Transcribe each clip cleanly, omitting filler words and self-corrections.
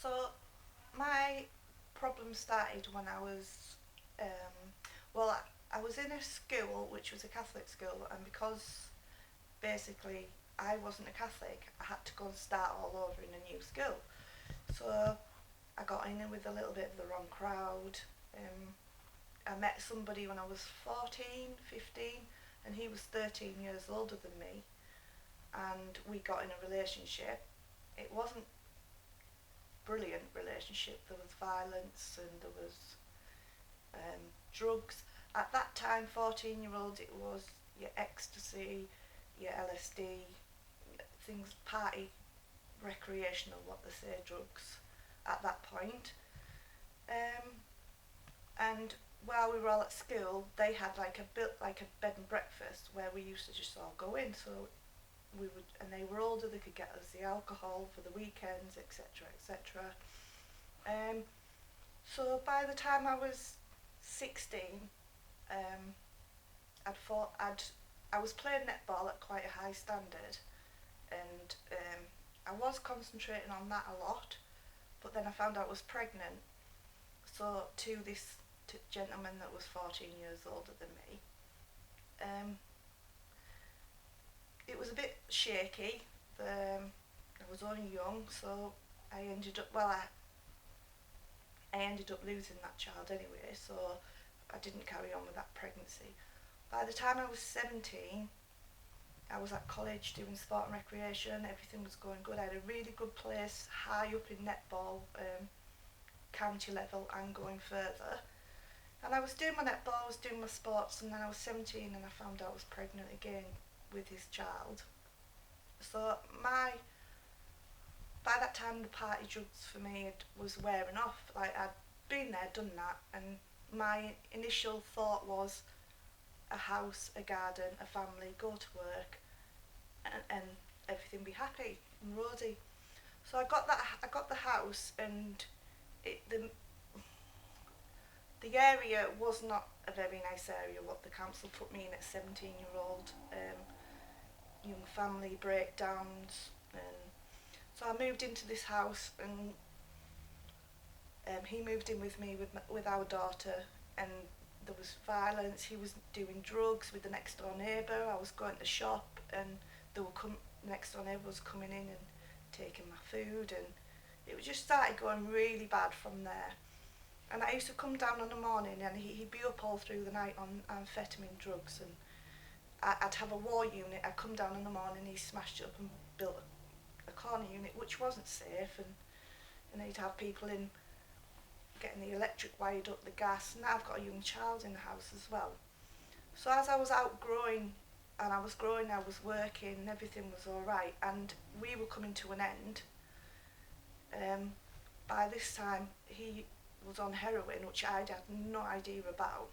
So my problem started when I was, well, I was in a school which was a Catholic school, and because basically I wasn't a Catholic, I had to go and start all over in a new school. So I got in with a little bit of the wrong crowd. Um, I met somebody when I was 14, 15, and he was 13 years older than me, and we got in a relationship. It wasn't brilliant relationship. There was violence and there was drugs. At that time, 14-year-olds, it was your ecstasy, your LSD, things, party, recreational, what they say, drugs at that point. Um, and while we were all at school, they had like a built like a bed and breakfast where we used to just all go in. So we would, and they were older. They could get us the alcohol for the weekends, etc., etc. Um, so by the time I was 16, um, I was playing netball at quite a high standard, and I was concentrating on that a lot. But then I found out I was pregnant, so to this gentleman that was 14 years older than me. Um, it was a bit shaky. I was only young, so I ended up losing that child anyway. So I didn't carry on with that pregnancy. By the time I was 17, I was at college doing sport and recreation. Everything was going good. I had a really good place high up in netball, county level and going further. And I was doing my netball, I was doing my sports, and then I was 17 and I found out I was pregnant again with his child. So by that time the party drugs for me was wearing off. Like I'd been there, done that, and my initial thought was a house, a garden, a family, go to work, and everything be happy and rosy. So I got the house, and the area was not a very nice area. What the council put me in at 17-year-old, young family breakdowns, and so I moved into this house, and he moved in with me with our daughter, and there was violence. He was doing drugs with the next door neighbour. I was going to shop, and they were next door neighbour was coming in and taking my food, and it just started going really bad from there. And I used to come down in the morning, and he'd be up all through the night on amphetamine drugs, and I'd have a war unit. I'd come down in the morning, he smashed it up and built a corner unit, which wasn't safe, and he'd have people in getting the electric wired up, the gas, and now I've got a young child in the house as well. So as I was outgrowing, and I was growing, I was working, and everything was alright, and we were coming to an end. By this time, he was on heroin, which I'd had no idea about.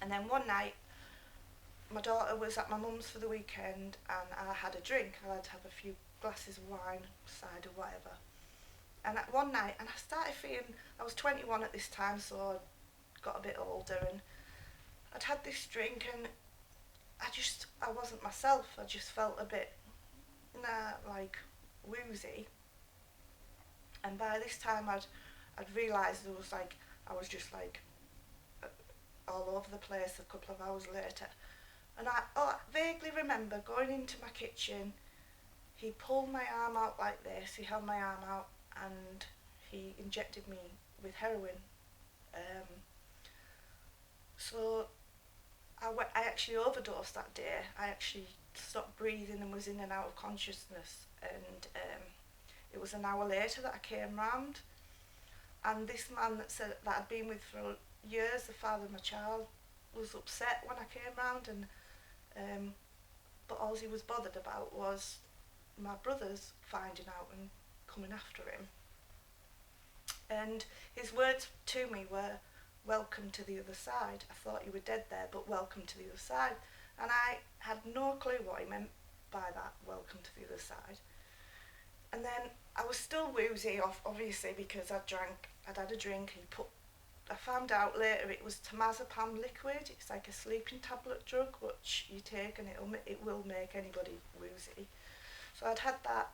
And then one night, my daughter was at my mum's for the weekend, and I had a drink. I had to have a few glasses of wine, cider, whatever. And at one night, and I started feeling, I was 21 at this time, so I got a bit older, and I'd had this drink, and I wasn't myself. I just felt a bit, like woozy. And by this time, I'd realised I was just like all over the place a couple of hours later. And I vaguely remember going into my kitchen. He pulled my arm out like this. He held my arm out, and he injected me with heroin. Um, so I actually overdosed that day. I actually stopped breathing and was in and out of consciousness. And it was an hour later that I came round. And this man that I'd been with for years, the father of my child, was upset when I came round, and but all he was bothered about was my brothers finding out and coming after him. And his words to me were, "Welcome to the other side." I thought you were dead there, but welcome to the other side. And I had no clue what he meant by that, welcome to the other side. And then I was still woozy, obviously, because I'd had a drink. I found out later it was temazepam liquid. It's like a sleeping tablet drug, which you take, and it will make anybody woozy. So I'd had that,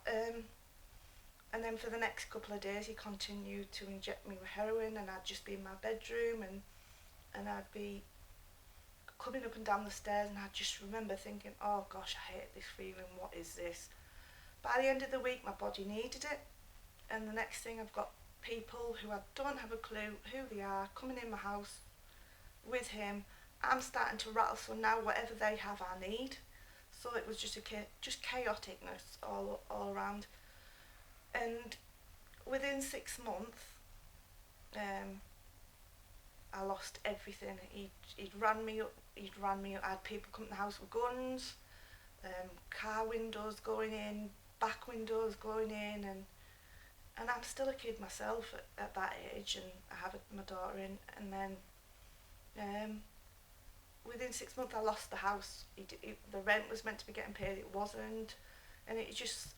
And then for the next couple of days he continued to inject me with heroin, and I'd just be in my bedroom, and I'd be coming up and down the stairs, and I just remember thinking, oh gosh, I hate this feeling, what is this? By the end of the week my body needed it, and the next thing I've got people who I don't have a clue who they are coming in my house with him. I'm starting to rattle, so now whatever they have I need. So it was just just chaoticness all around. And within 6 months, um, I lost everything. He'd ran me up. He'd ran me up. I had people come to the house with guns, car windows going in, back windows going in, and I'm still a kid myself at that age, and I have my daughter in, and then within 6 months I lost the house. The rent was meant to be getting paid, it wasn't, and it just,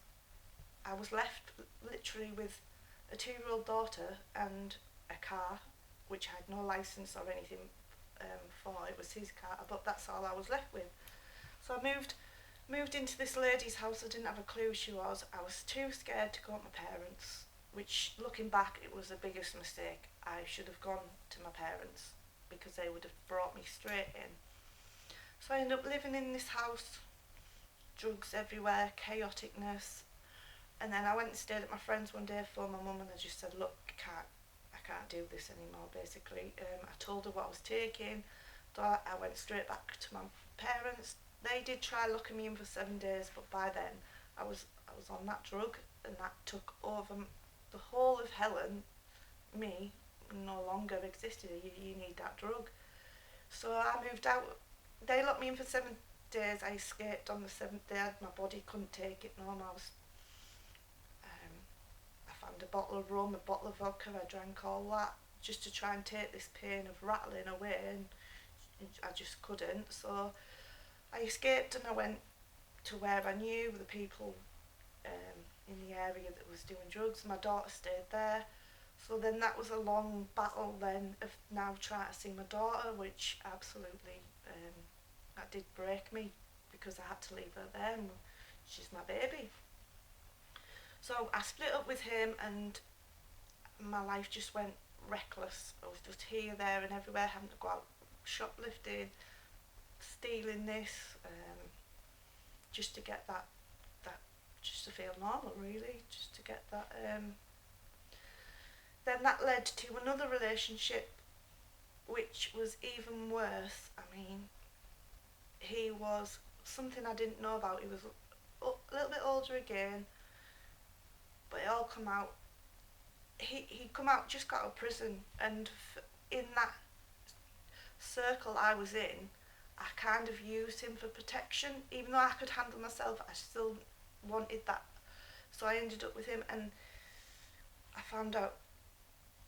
I was left literally with a 2-year-old daughter and a car, which I had no license or anything for. It was his car, but that's all I was left with. So I moved into this lady's house. I didn't have a clue who she was. I was too scared to go to my parents, which, looking back, it was the biggest mistake. I should have gone to my parents because they would have brought me straight in. So I ended up living in this house, drugs everywhere, chaoticness. And then I went and stayed at my friend's one day for my mum, and I just said, look, I can't do this anymore, basically. I told her what I was taking, so I went straight back to my parents. They did try locking me in for 7 days, but by then I was on that drug, and that took over the whole of Helen. Me no longer existed. You need that drug. So I moved out. They locked me in for 7 days. I escaped on the 7th day. My body couldn't take it no more. I found a bottle of rum, a bottle of vodka. I drank all that just to try and take this pain of rattling away, and I just couldn't. So I escaped, and I went to where I knew the people in the area that was doing drugs. My daughter stayed there. So then that was a long battle then of now trying to see my daughter, which absolutely, that did break me because I had to leave her there, and she's my baby. So I split up with him, and my life just went reckless. I was just here, there and everywhere, having to go out shoplifting, stealing this, just to get that, just to feel normal, really, just to get that. Then that led to another relationship, which was even worse. I mean, he was something I didn't know about. He was a little bit older again, but it all come out. He come out, just got out of prison, and in that circle I was in, I kind of used him for protection. Even though I could handle myself, I still wanted that. So I ended up with him, and I found out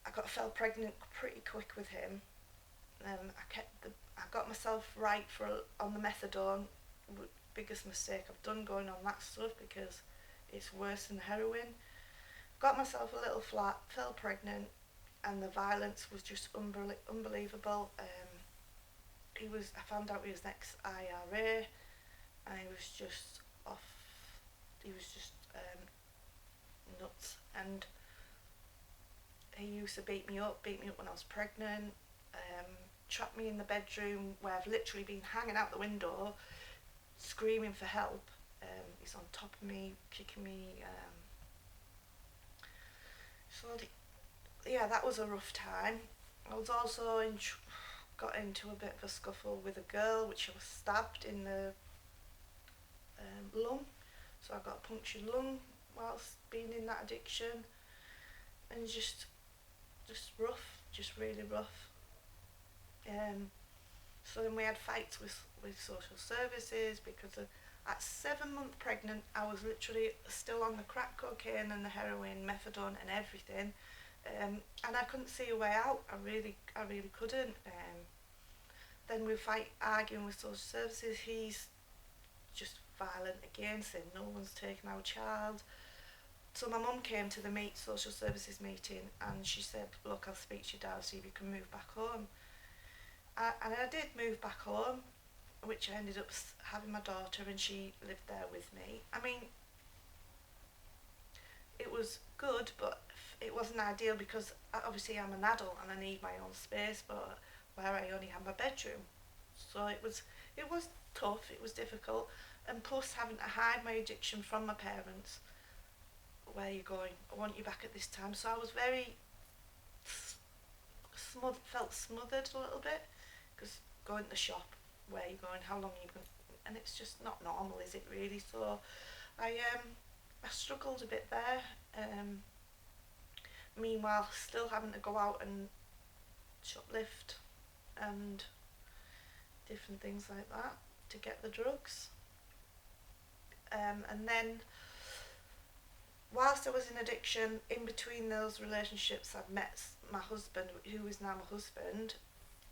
I fell pregnant pretty quick with him. I got myself right on the methadone. Biggest mistake I've done, going on that stuff, because it's worse than heroin. Got myself a little flat, fell pregnant, and the violence was just unbelievable. I found out he was ex-IRA, and he was just off. He was just nuts, and he used to beat me up when I was pregnant, trapped me in the bedroom where I've literally been hanging out the window, screaming for help. He's on top of me, kicking me. Yeah, that was a rough time. I was also got into a bit of a scuffle with a girl, which I was stabbed in the lung. So I got a punctured lung whilst being in that addiction, and just rough, just really rough. So then we had fights with social services because at 7 months pregnant, I was literally still on the crack cocaine and the heroin, methadone and everything, and I couldn't see a way out. I really couldn't. Then we arguing with social services. He's just violent again, saying no one's taken our child. So my mum came to the social services meeting, and she said, look, I'll speak to your dad, see if you can move back home. And I did move back home, which I ended up having my daughter, and she lived there with me. I mean, it was good, but it wasn't ideal because obviously I'm an adult and I need my own space, but where I only have my bedroom. So it was tough, it was difficult, and plus having to hide my addiction from my parents. Where are you going? I want you back at this time. So I was very felt smothered a little bit, because going to the shop, where are you going? How long are you going? And it's just not normal, is it really? So I struggled a bit there. Meanwhile, still having to go out and shoplift and different things like that to get the drugs. And then, whilst I was in addiction, in between those relationships, I'd met my husband, who is now my husband,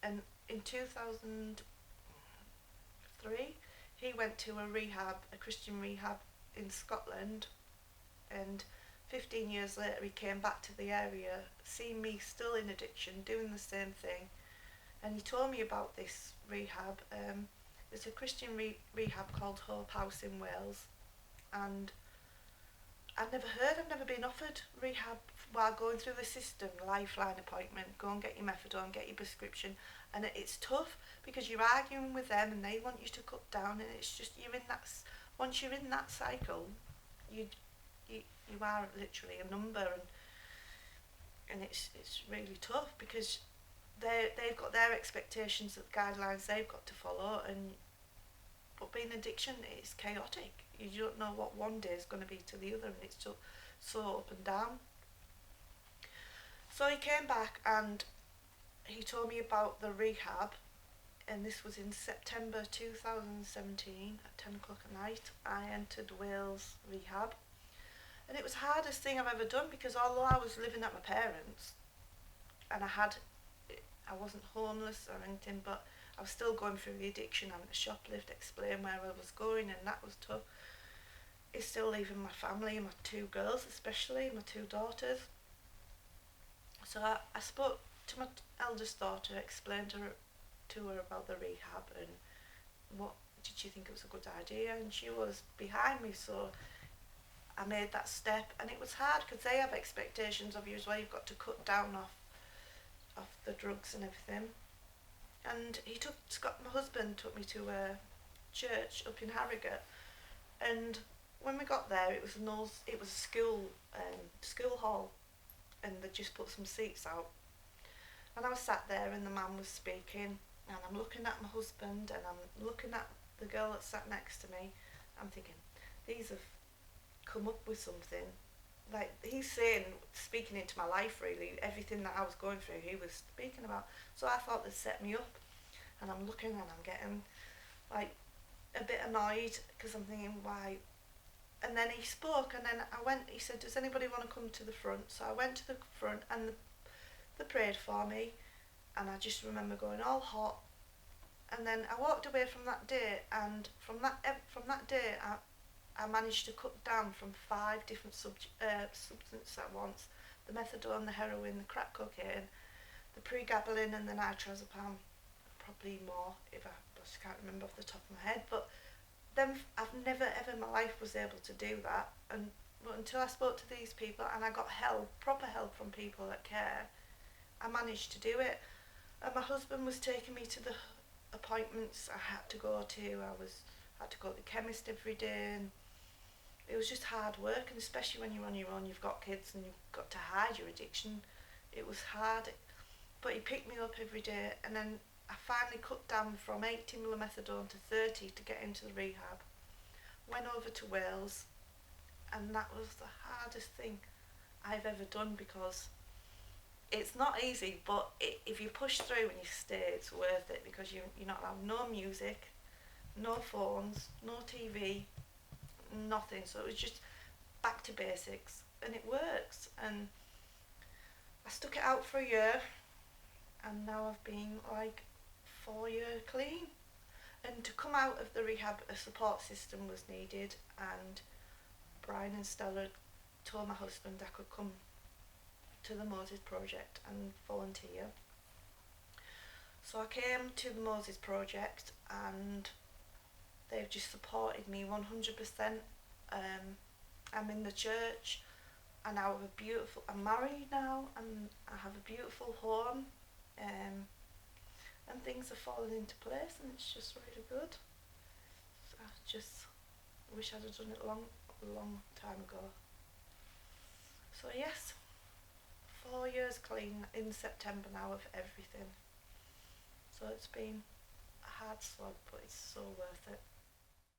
and in 2003, he went to a Christian rehab in Scotland, and 15 years later he came back to the area, seeing me still in addiction, doing the same thing, and he told me about this rehab. There's a Christian rehab called Hope House in Wales, and I've never been offered rehab while going through the system, lifeline appointment, go and get your methadone, get your prescription, and it's tough because you're arguing with them and they want you to cut down, and it's just, once you're in that cycle, you you are literally a number, and it's really tough because they've got their expectations, of guidelines they've got to follow, but being addiction is chaotic. You don't know what one day is going to be to the other, and it's so up and down. So he came back and he told me about the rehab, and this was in September 2017 at 10 o'clock at night. I entered Wales rehab, and it was the hardest thing I've ever done, because although I was living at my parents and I wasn't homeless or anything, but I was still going through the addiction, having to shoplift, explain where I was going, and that was tough. It's still leaving my family, my two girls especially, my two daughters. So I spoke to my eldest daughter, explained to her about the rehab, and what did she think it was a good idea, and she was behind me, so I made that step. And it was hard because they have expectations of you as well. You've got to cut down off the drugs and everything. And my husband took me to a church up in Harrogate, and when we got there, it was a school hall, and they just put some seats out, and I was sat there, and the man was speaking, and I'm looking at my husband, and I'm looking at the girl that sat next to me. I'm thinking, these have come up with something. Like, he's speaking into my life, really. Everything that I was going through, he was speaking about. So I thought they'd set me up, and I'm looking, and I'm getting like a bit annoyed, because I'm thinking, why? And then he spoke, and then he said, does anybody want to come to the front? So I went to the front, and they prayed for me, and I just remember going all hot. And then I walked away from that day, and from that day I managed to cut down from 5 different substances at once: the methadone, the heroin, the crack cocaine, the pregabalin, and the nitrazepam. Probably more, if I just can't remember off the top of my head. But then I've never ever in my life was able to do that, but until I spoke to these people and I got proper help from people that care, I managed to do it. And my husband was taking me to the appointments I had to go to. Had to go to the chemist every day, and it was just hard work, and especially when you're on your own, you've got kids and you've got to hide your addiction. It was hard, but he picked me up every day, and then I finally cut down from 80 ml methadone to 30 to get into the rehab. Went over to Wales, and that was the hardest thing I've ever done, because it's not easy, but if you push through and you stay, it's worth it, because you're not allowed no music, no phones, no TV, nothing. So it was just back to basics, and it works. And I stuck it out for a year, and now I've been like 4 years clean. And to come out of the rehab, a support system was needed, and Brian and Stella told my husband I could come to the Moses Project and volunteer. So I came to the Moses Project, and they've just supported me 100%. I'm in the church. and now I'm married now, and I have a beautiful home, and things are falling into place, and it's just really good. I just wish I'd have done it a long time ago. So yes, 4 years clean in September now of everything. So it's been a hard slog, but it's so worth it.